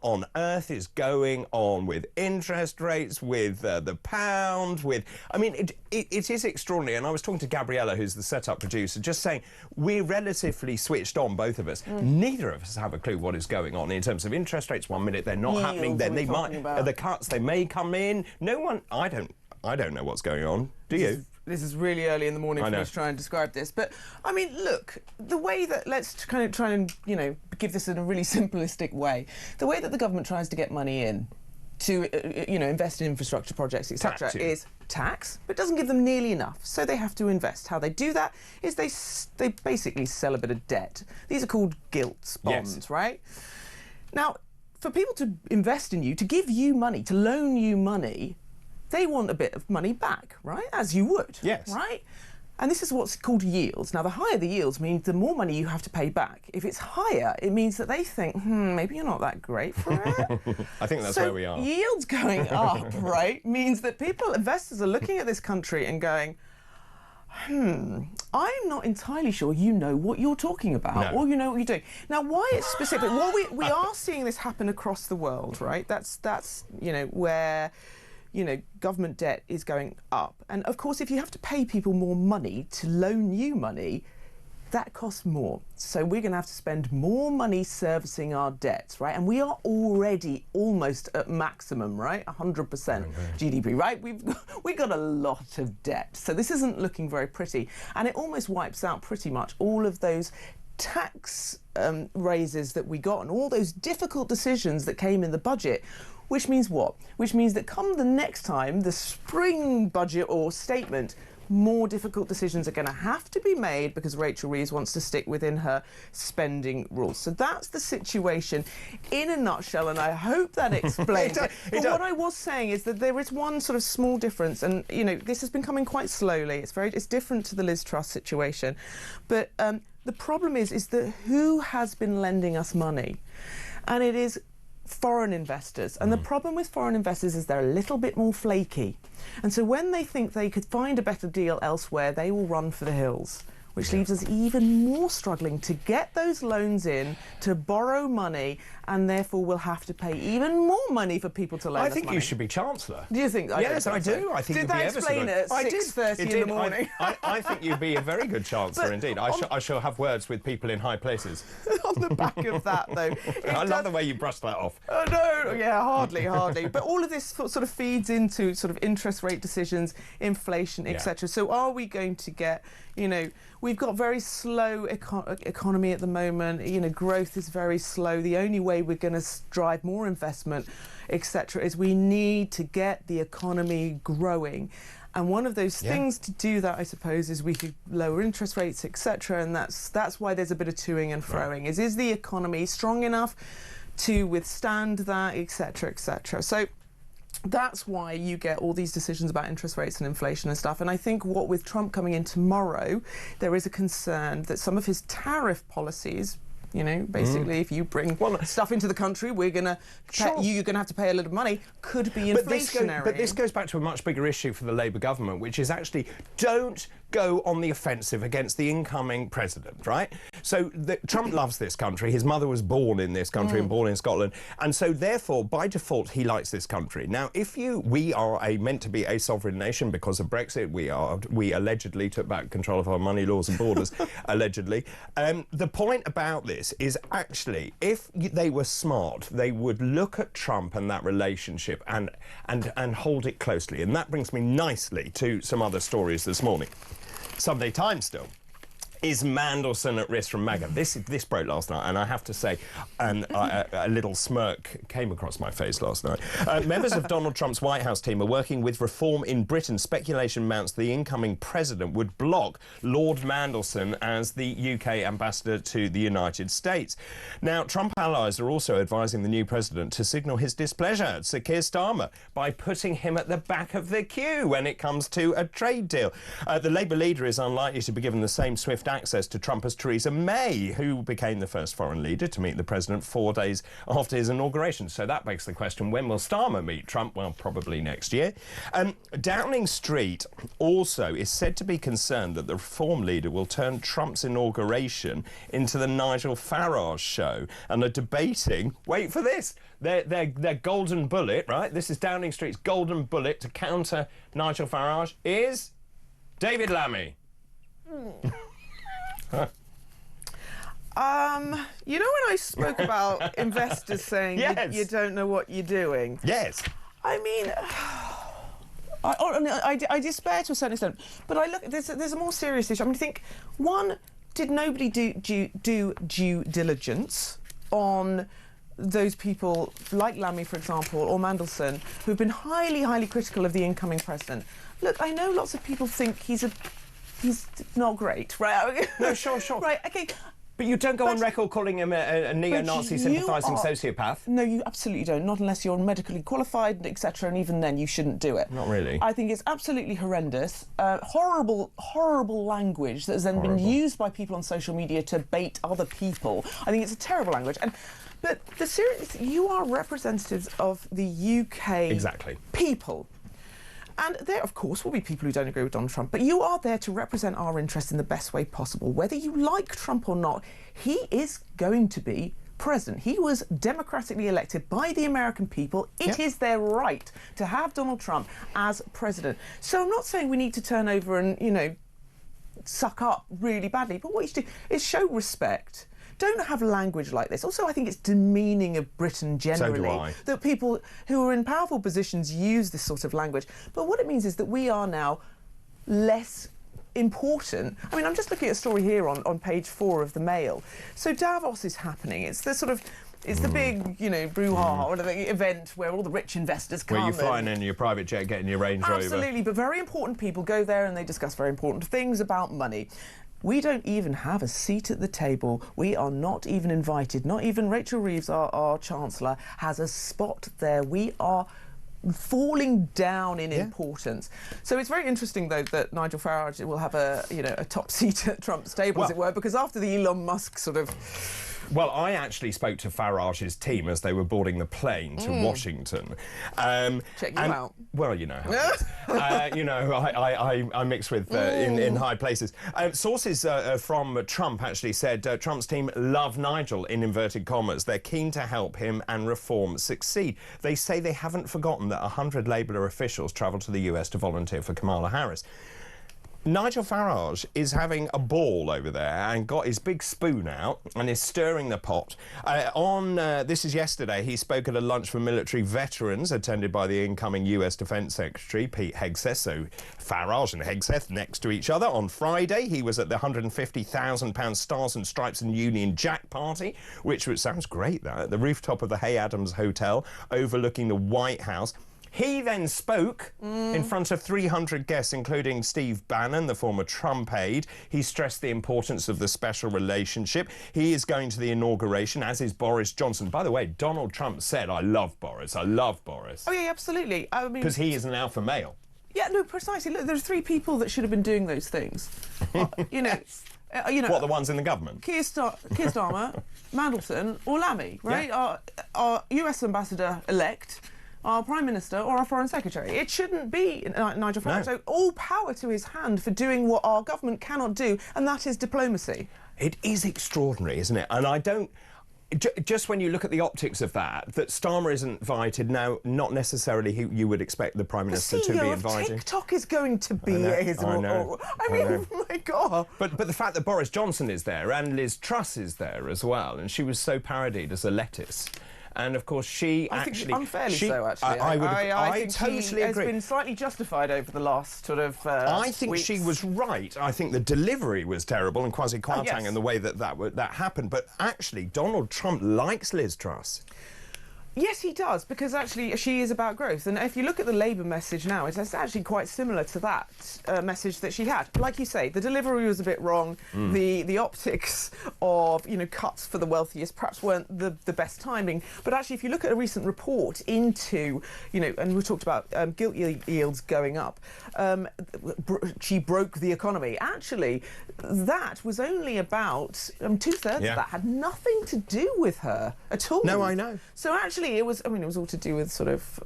on earth is going on with interest rates, with the pound, with... I mean, it is extraordinary. And I was talking to Gabriella, who's the setup producer, just saying we're relatively switched on, both of us. Neither of us have a clue what is going on in terms of interest rates. 1 minute they're not happening, then they might... the cuts, they may come in. No one... I don't know what's going on. Do you? This is really early in the morning for me to try and describe this. But, I mean, look, the way that... Let's kind of try and, you know, give this in a really simplistic way. The way that the government tries to get money in to, you know, invest in infrastructure projects, etc., is tax, but doesn't give them nearly enough. So they have to invest. How they do that is they basically sell a bit of debt. These are called gilts bonds, right? Now, for people to invest in you, to give you money, to loan you money, they want a bit of money back, right? As you would, right? And this is what's called yields. Now, the higher the yields means the more money you have to pay back. If it's higher, it means that they think, maybe you're not that great for it. I think that's where we are. Yields going up, right, means that investors are looking at this country and going, I'm not entirely sure you know what you're talking about or you know what you're doing. Now, why it's specific? Well, we are seeing this happen across the world, right? That's you know, where... you know, government debt is going up. And, of course, if you have to pay people more money to loan you money, that costs more. So we're going to have to spend more money servicing our debts, right? And we are already almost at maximum, right? 100% GDP, right? We've got a lot of debt. So this isn't looking very pretty. And it almost wipes out pretty much all of those tax raises that we got and all those difficult decisions that came in the budget. Which means what? Which means that come the next time, the spring budget or statement, more difficult decisions are going to have to be made because Rachel Reeves wants to stick within her spending rules. So that's the situation in a nutshell, and I hope that explains it. But what I was saying is that there is one sort of small difference, and, you know, this has been coming quite slowly. It's different to the Liz Truss situation. But the problem is that who has been lending us money? And it is foreign investors. And the problem with foreign investors is they're a little bit more flaky. And so when they think they could find a better deal elsewhere, they will run for the hills, which leaves us even more struggling to get those loans in, to borrow money, and therefore we'll have to pay even more money for people to loan us money. I think you should be Chancellor. Do you think? Yes, I do. I think Did they explain it at 6:30 in the morning? I think you'd be a very good Chancellor indeed. I shall have words with people in high places. On the back of that, though... I love the way you brushed that off. Oh, no, yeah, hardly. But all of this sort of feeds into sort of interest rate decisions, inflation, etc. So are we going to get, you know... We've got very slow economy at the moment. You know, growth is very slow. The only way we're going to drive more investment, etc., is we need to get the economy growing. And one of those things to do that, I suppose, is we could lower interest rates, etc. And that's why there's a bit of toing and froing. Is the economy strong enough to withstand that, etc., etc.? So that's why you get all these decisions about interest rates and inflation and stuff. And I think what with Trump coming in tomorrow, there is a concern that some of his tariff policies, you know, basically if you bring stuff into the country, we're going to you're going to have to pay a lot of money, could be inflationary. But this goes back to a much bigger issue for the Labour government, which is actually don't go on the offensive against the incoming president, right? So Trump loves this country. His mother was born in this country and born in Scotland. And so, therefore, by default, he likes this country. Now, we are meant to be a sovereign nation because of Brexit. We allegedly took back control of our money, laws and borders, allegedly. The point about this is actually, if they were smart, they would look at Trump and that relationship and hold it closely. And that brings me nicely to some other stories this morning. Sunday Times still. Is Mandelson at risk from MAGA? This broke last night, and I have to say, a little smirk came across my face last night. Members of Donald Trump's White House team are working with reform in Britain. Speculation mounts the incoming president would block Lord Mandelson as the UK ambassador to the United States. Now, Trump allies are also advising the new president to signal his displeasure at Sir Keir Starmer by putting him at the back of the queue when it comes to a trade deal. The Labour leader is unlikely to be given the same swift access to Trump as Theresa May, who became the first foreign leader to meet the president 4 days after his inauguration. So that begs the question, when will Starmer meet Trump? Well, probably next year. Downing Street also is said to be concerned that the Reform leader will turn Trump's inauguration into the Nigel Farage show, and are debating, wait for this, their golden bullet, right? This is Downing Street's golden bullet to counter Nigel Farage is David Lammy. You know when I spoke about investors saying yes. you don't know what you're doing? Yes. I mean, I despair to a certain extent, but I look. There's a more serious issue. I mean, I think one, did nobody do due diligence on those people like Lammy, for example, or Mandelson, who've been highly critical of the incoming president? Look, I know lots of people think he's not great, right? No, sure. Right, okay. But you don't go on record calling him a neo-Nazi sympathising sociopath. No, you absolutely don't. Not unless you're medically qualified, etc. And even then, you shouldn't do it. Not really. I think it's absolutely horrendous. Horrible language that has then been used by people on social media to bait other people. I think it's a terrible language. But the serious, you are representatives of the UK people. And there, of course, will be people who don't agree with Donald Trump, but you are there to represent our interests in the best way possible. Whether you like Trump or not, he is going to be president. He was democratically elected by the American people. It is their right to have Donald Trump as president. So I'm not saying we need to turn over and, you know, suck up really badly, but what you should do is show respect. Don't have language like this. Also, I think it's demeaning of Britain generally. So do I. That people who are in powerful positions use this sort of language. But what it means is that we are now less important. I mean, I'm just looking at a story here on page 4 of the Mail. So Davos is happening. It's the sort of... It's the big, you know, brouhaha, or the event where all the rich investors come. Where you're flying in your private jet, getting your Range Rover. Absolutely, but very important people go there and they discuss very important things about money. We don't even have a seat at the table. We are not even invited. Not even Rachel Reeves, our Chancellor, has a spot there. We are falling down in importance. So it's very interesting, though, that Nigel Farage will have a top seat at Trump's table, as it were, because after the Elon Musk sort of... Well, I actually spoke to Farage's team as they were boarding the plane to Washington. Check you out. Well, you know how it is. You know, I mix with in high places. Sources from Trump actually said Trump's team love Nigel, in inverted commas. They're keen to help him and Reform succeed. They say they haven't forgotten that 100 Labour officials travelled to the US to volunteer for Kamala Harris. Nigel Farage is having a ball over there and got his big spoon out and is stirring the pot. This is yesterday, he spoke at a lunch for military veterans attended by the incoming US Defence Secretary, Pete Hegseth. So Farage and Hegseth next to each other. On Friday, he was at the £150,000 Stars and Stripes and Union Jack party, which sounds great, that, at the rooftop of the Hay Adams Hotel overlooking the White House. He then spoke in front of 300 guests, including Steve Bannon, the former Trump aide. He stressed the importance of the special relationship. He is going to the inauguration, as is Boris Johnson. By the way, Donald Trump said, I love Boris. Oh, yeah, absolutely. I mean, because he is an alpha male. Yeah, no, precisely. Look, there are 3 people that should have been doing those things. You know... What, the ones in the government? Keir Starmer, Mandelson or Lammy, right? Yeah. Our US ambassador-elect, our Prime Minister or our Foreign Secretary. It shouldn't be Nigel Farage. No. So all power to his hand for doing what our government cannot do, and that is diplomacy. It is extraordinary, isn't it? And I don't... Just when you look at the optics of that Starmer isn't invited now, not necessarily who you would expect the Prime Minister to be invited. TikTok is going to be his. I mean, oh my God. But the fact that Boris Johnson is there and Liz Truss is there as well, and she was so parodied as a lettuce. And of course, she I actually... think unfairly so, actually. I think totally she agree. has been slightly justified over the last sort of I think weeks. she was right. I think the delivery was terrible, and Kwasi Kwarteng and the way that happened. But actually, Donald Trump likes Liz Truss. Yes, he does, because actually she is about growth. And if you look at the Labour message now, it's actually quite similar to that message that she had. Like you say, the delivery was a bit wrong. The optics of, you know, cuts for the wealthiest perhaps weren't the best timing. But actually, if you look at a recent report into, you know, and we talked about gilt yields going up, she broke the economy. Actually, that was only about 2/3 of that had nothing to do with her at all. No, I know. So actually, it was all to do with sort of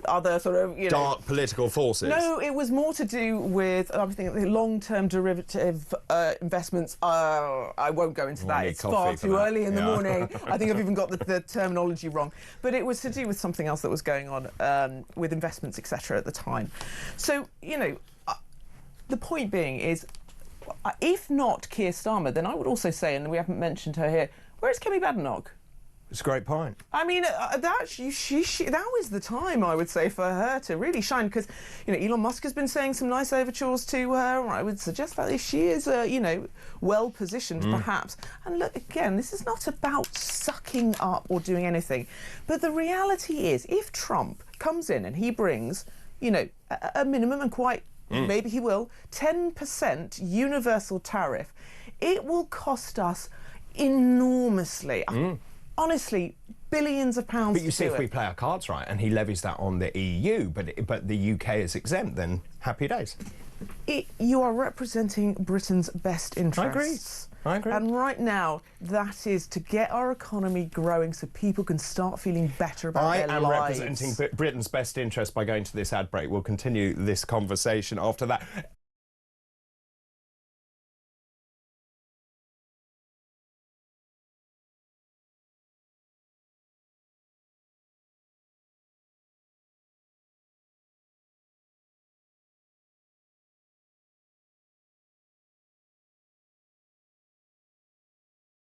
other sort of, you know, dark political forces. No, it was more to do with, I'm thinking, long-term derivative investments. I won't go into that. It's far too early in the morning. I think I've even got the terminology wrong. But it was to do with something else that was going on with investments, etc. at the time. So, you know, the point being is, if not Keir Starmer, then I would also say, and we haven't mentioned her here, where's Kemi Badenoch? It's a great point. I mean, that was the time, I would say, for her to really shine, because, you know, Elon Musk has been saying some nice overtures to her. I would suggest that she is, you know, well positioned, perhaps. And look, again, this is not about sucking up or doing anything, but the reality is, if Trump comes in and he brings, you know, a minimum, and quite maybe he will, 10% universal tariff, it will cost us enormously. Honestly, billions of pounds. But you see, if we play our cards right and he levies that on the EU, but the UK is exempt, then happy days. You are representing Britain's best interests. I agree. And right now, that is to get our economy growing so people can start feeling better about their lives. I am representing Britain's best interest by going to this ad break. We'll continue this conversation after that.